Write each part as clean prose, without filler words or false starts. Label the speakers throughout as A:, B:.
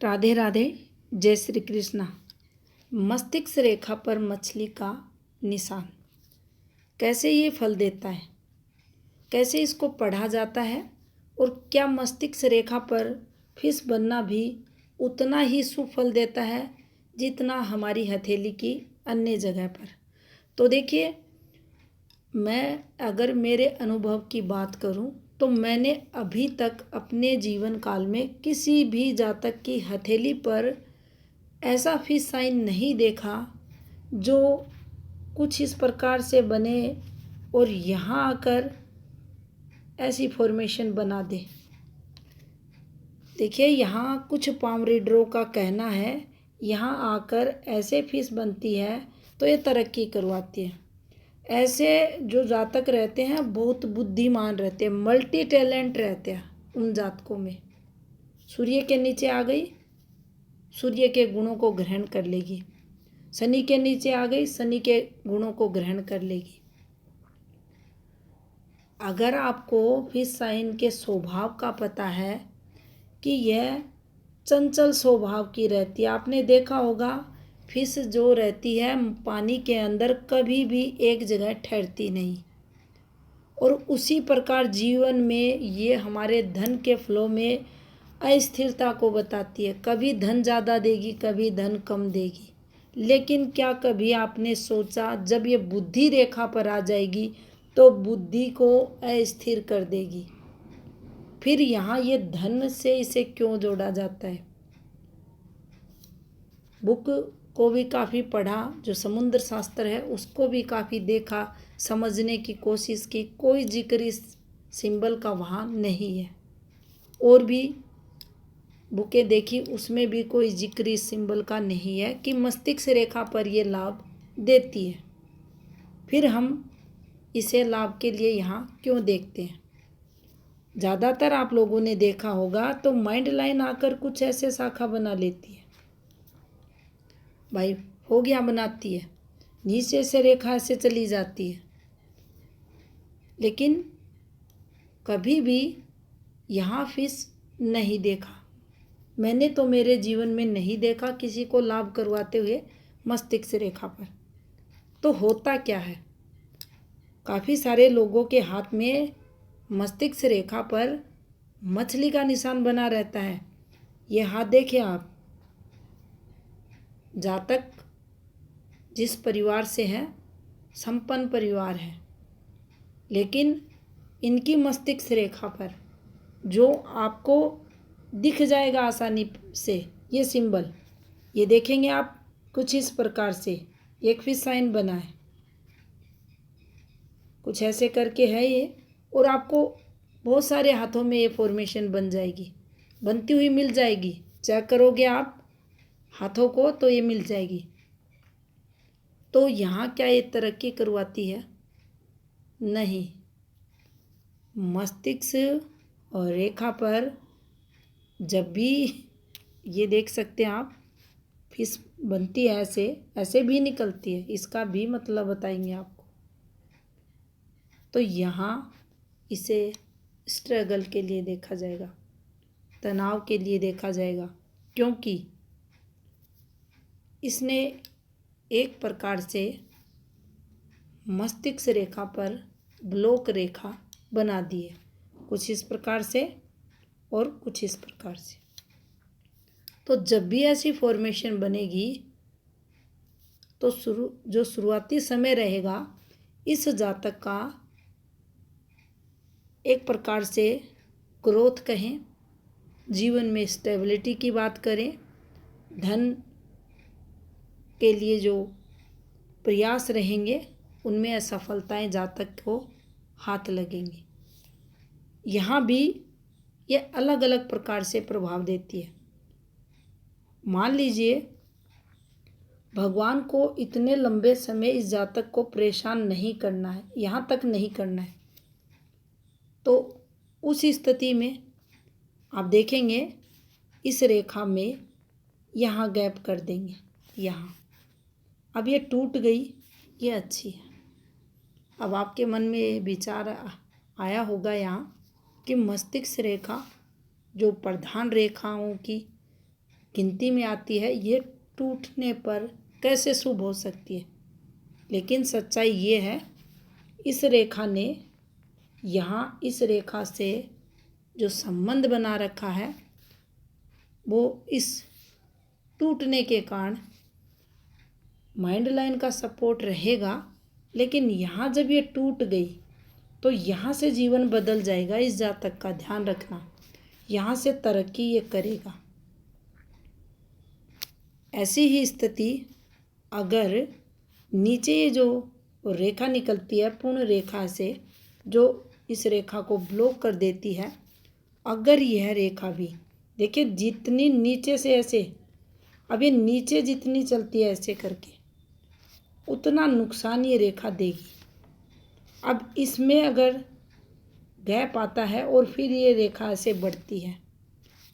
A: राधे राधे, जय श्री कृष्णा। मस्तिष्क रेखा पर मछली का निशान कैसे ये फल देता है, कैसे इसको पढ़ा जाता है और क्या मस्तिष्क रेखा पर फिश बनना भी उतना ही शुभ फल देता है जितना हमारी हथेली की अन्य जगह पर। तो देखिए, मैं अगर मेरे अनुभव की बात करूं तो मैंने अभी तक अपने जीवन काल में किसी भी जातक की हथेली पर ऐसा फिश साइन नहीं देखा जो कुछ इस प्रकार से बने और यहाँ आकर ऐसी फॉर्मेशन बना दे। देखिए, यहाँ कुछ पाम रीडरों का कहना है यहाँ आकर ऐसे फिश बनती है तो ये तरक्की करवाती है। ऐसे जो जातक रहते हैं बहुत बुद्धिमान रहते हैं, मल्टी टैलेंट रहते हैं। उन जातकों में सूर्य के नीचे आ गई, सूर्य के गुणों को ग्रहण कर लेगी। शनि के नीचे आ गई, शनि के गुणों को ग्रहण कर लेगी। अगर आपको फिश साइन के स्वभाव का पता है कि यह चंचल स्वभाव की रहती है, आपने देखा होगा फिश जो रहती है पानी के अंदर कभी भी एक जगह ठहरती नहीं। और उसी प्रकार जीवन में ये हमारे धन के फ्लो में अस्थिरता को बताती है। कभी धन ज़्यादा देगी, कभी धन कम देगी। लेकिन क्या कभी आपने सोचा जब ये बुद्धि रेखा पर आ जाएगी तो बुद्धि को अस्थिर कर देगी। फिर यहाँ ये धन से इसे क्यों जोड़ा जाता है? बुक को भी काफ़ी पढ़ा, जो समुद्र शास्त्र है उसको भी काफ़ी देखा, समझने की कोशिश की। कोई जिक्र इस सिंबल का वहाँ नहीं है। और भी बुकें देखी, उसमें भी कोई जिक्र इस सिंबल का नहीं है कि मस्तिष्क रेखा पर ये लाभ देती है। फिर हम इसे लाभ के लिए यहाँ क्यों देखते हैं? ज़्यादातर आप लोगों ने देखा होगा तो माइंड लाइन आकर कुछ ऐसे शाखा बना लेती है। भाई हो गया, बनाती है, नीचे से रेखा ऐसे चली जाती है। लेकिन कभी भी यहाँ फिश नहीं देखा मैंने, तो मेरे जीवन में नहीं देखा किसी को लाभ करवाते हुए मस्तिष्क रेखा पर। तो होता क्या है, काफ़ी सारे लोगों के हाथ में मस्तिष्क रेखा पर मछली का निशान बना रहता है। ये हाथ देखिए आप, जातक जिस परिवार से है संपन्न परिवार है, लेकिन इनकी मस्तिष्क रेखा पर जो आपको दिख जाएगा आसानी से ये सिंबल, ये देखेंगे आप कुछ इस प्रकार से एक फिश साइन बना है, कुछ ऐसे करके है ये। और आपको बहुत सारे हाथों में ये फॉर्मेशन बन जाएगी, बनती हुई मिल जाएगी। चेक करोगे आप हाथों को तो ये मिल जाएगी। तो यहाँ क्या ये तरक्की करवाती है? नहीं। मस्तिष्क और रेखा पर जब भी ये देख सकते हैं आप फिश बनती है, ऐसे ऐसे भी निकलती है, इसका भी मतलब बताएंगे आपको। तो यहाँ इसे स्ट्रगल के लिए देखा जाएगा, तनाव के लिए देखा जाएगा, क्योंकि इसने एक प्रकार से मस्तिष्क रेखा पर ब्लॉक रेखा बना दी है, कुछ इस प्रकार से और कुछ इस प्रकार से। तो जब भी ऐसी फॉर्मेशन बनेगी तो जो शुरुआती समय रहेगा इस जातक का एक प्रकार से ग्रोथ कहें, जीवन में स्टेबिलिटी की बात करें, धन के लिए जो प्रयास रहेंगे उनमें असफलताएं जातक को हाथ लगेंगी। यहाँ भी ये अलग अलग प्रकार से प्रभाव देती है। मान लीजिए भगवान को इतने लंबे समय इस जातक को परेशान नहीं करना है, यहाँ तक नहीं करना है, तो उस स्थिति में आप देखेंगे इस रेखा में यहाँ गैप कर देंगे। यहाँ अब ये टूट गई, ये अच्छी है। अब आपके मन में विचार आया होगा यहाँ कि मस्तिष्क रेखा जो प्रधान रेखाओं की गिनती में आती है, ये टूटने पर कैसे शुभ हो सकती है। लेकिन सच्चाई ये है, इस रेखा ने यहाँ इस रेखा से जो संबंध बना रखा है वो इस टूटने के कारण माइंड लाइन का सपोर्ट रहेगा, लेकिन यहाँ जब ये टूट गई तो यहाँ से जीवन बदल जाएगा। इस जातक का ध्यान रखना, यहाँ से तरक्की ये करेगा। ऐसी ही स्थिति अगर नीचे ये जो रेखा निकलती है पूर्ण रेखा से, जो इस रेखा को ब्लॉक कर देती है, अगर यह रेखा भी देखिए जितनी नीचे से ऐसे, अब ये नीचे जितनी चलती है ऐसे करके, उतना नुकसान ये रेखा देगी। अब इसमें अगर गैप आता है और फिर ये रेखा ऐसे बढ़ती है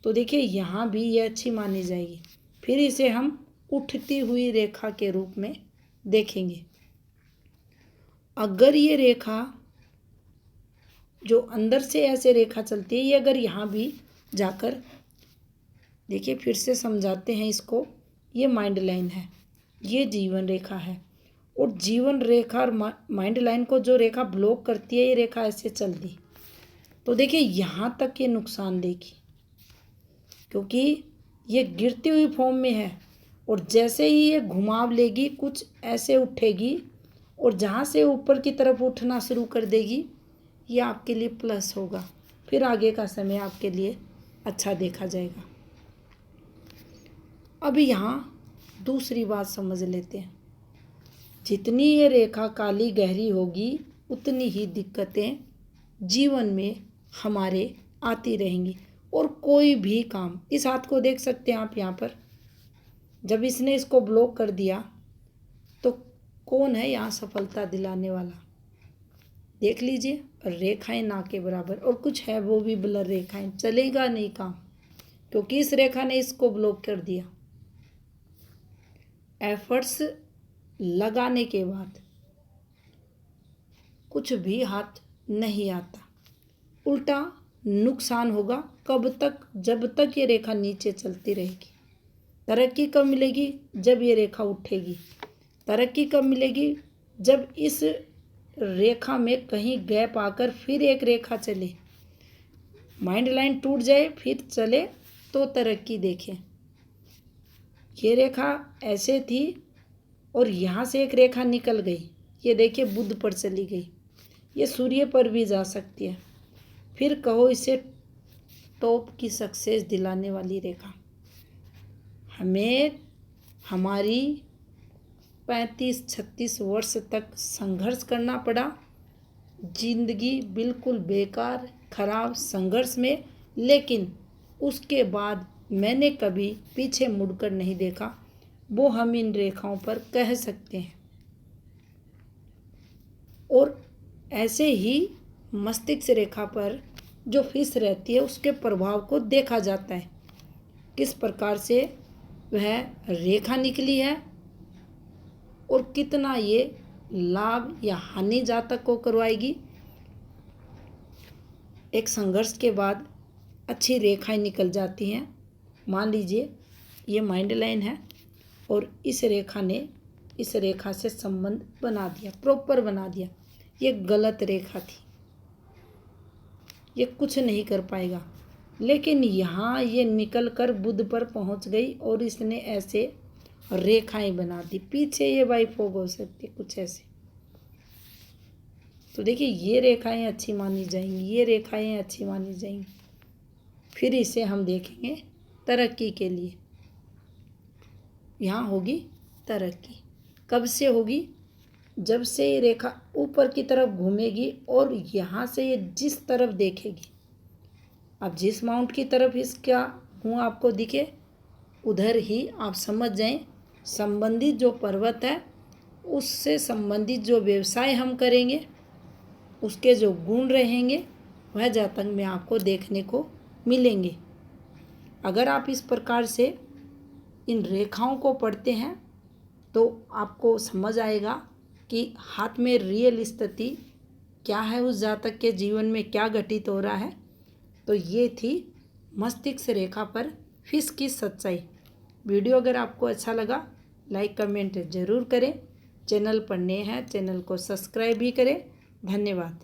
A: तो देखिए यहाँ भी ये अच्छी मानी जाएगी। फिर इसे हम उठती हुई रेखा के रूप में देखेंगे। अगर ये रेखा जो अंदर से ऐसे रेखा चलती है, ये अगर यहाँ भी जाकर देखिए, फिर से समझाते हैं इसको। ये माइंड लाइन है, ये जीवन रेखा है, और जीवन रेखा और माइंड लाइन को जो रेखा ब्लॉक करती है, ये रेखा ऐसे चल दी तो देखिए यहाँ तक ये नुकसान देगी, क्योंकि ये गिरती हुई फॉर्म में है। और जैसे ही ये घुमाव लेगी कुछ ऐसे उठेगी, और जहाँ से ऊपर की तरफ उठना शुरू कर देगी, ये आपके लिए प्लस होगा। फिर आगे का समय आपके लिए अच्छा देखा जाएगा। अब यहाँ दूसरी बात समझ लेते हैं। जितनी ये रेखा काली गहरी होगी उतनी ही दिक्कतें जीवन में हमारे आती रहेंगी। और कोई भी काम, इस हाथ को देख सकते हैं आप यहाँ पर, जब इसने इसको ब्लॉक कर दिया तो कौन है यहाँ सफलता दिलाने वाला, देख लीजिए। रेखाएं ना के बराबर, और कुछ है वो भी ब्लर रेखाएं, चलेगा नहीं काम, क्योंकि इस रेखा ने इसको ब्लॉक कर दिया। एफर्ट्स लगाने के बाद कुछ भी हाथ नहीं आता, उल्टा नुकसान होगा। कब तक? जब तक ये रेखा नीचे चलती रहेगी। तरक्की कब मिलेगी? जब ये रेखा उठेगी। तरक्की कब मिलेगी? जब इस रेखा में कहीं गैप आकर फिर एक रेखा चले, माइंड लाइन टूट जाए फिर चले तो तरक्की देखें। ये रेखा ऐसे थी और यहाँ से एक रेखा निकल गई, ये देखिए बुध पर चली गई, ये सूर्य पर भी जा सकती है। फिर कहो इसे टॉप की सक्सेस दिलाने वाली रेखा। हमें हमारी 35-36 वर्ष तक संघर्ष करना पड़ा, जिंदगी बिल्कुल बेकार खराब संघर्ष में, लेकिन उसके बाद मैंने कभी पीछे मुड़कर नहीं देखा। वो हम इन रेखाओं पर कह सकते हैं। और ऐसे ही मस्तिष्क रेखा पर जो फिस रहती है उसके प्रभाव को देखा जाता है, किस प्रकार से वह रेखा निकली है और कितना ये लाभ या हानि जातक को करवाएगी। एक संघर्ष के बाद अच्छी रेखाएं निकल जाती हैं। मान लीजिए ये माइंड लाइन है और इस रेखा ने इस रेखा से संबंध बना दिया, प्रॉपर बना दिया। ये गलत रेखा थी, ये कुछ नहीं कर पाएगा, लेकिन यहाँ ये निकल कर बुध पर पहुँच गई और इसने ऐसे रेखाएं बना दी। पीछे ये बाइफोग हो सकती है कुछ ऐसे। तो देखिए ये रेखाएं अच्छी मानी जाएंगी, ये रेखाएं अच्छी मानी जाएंगी। फिर इसे हम देखेंगे तरक्की के लिए। यहाँ होगी तरक्की, कब से होगी? जब से ये रेखा ऊपर की तरफ घूमेगी और यहाँ से ये जिस तरफ देखेगी, अब जिस माउंट की तरफ इसका मुँह आपको दिखे उधर ही आप समझ जाएं संबंधित जो पर्वत है उससे संबंधित जो व्यवसाय हम करेंगे उसके जो गुण रहेंगे वह जातक में आपको देखने को मिलेंगे। अगर आप इस प्रकार से इन रेखाओं को पढ़ते हैं तो आपको समझ आएगा कि हाथ में रियल स्थिति क्या है, उस जातक के जीवन में क्या घटित हो रहा है। तो ये थी मस्तिष्क रेखा पर फिस की सच्चाई। वीडियो अगर आपको अच्छा लगा लाइक कमेंट ज़रूर करें। चैनल पर नए हैं चैनल को सब्सक्राइब भी करें। धन्यवाद।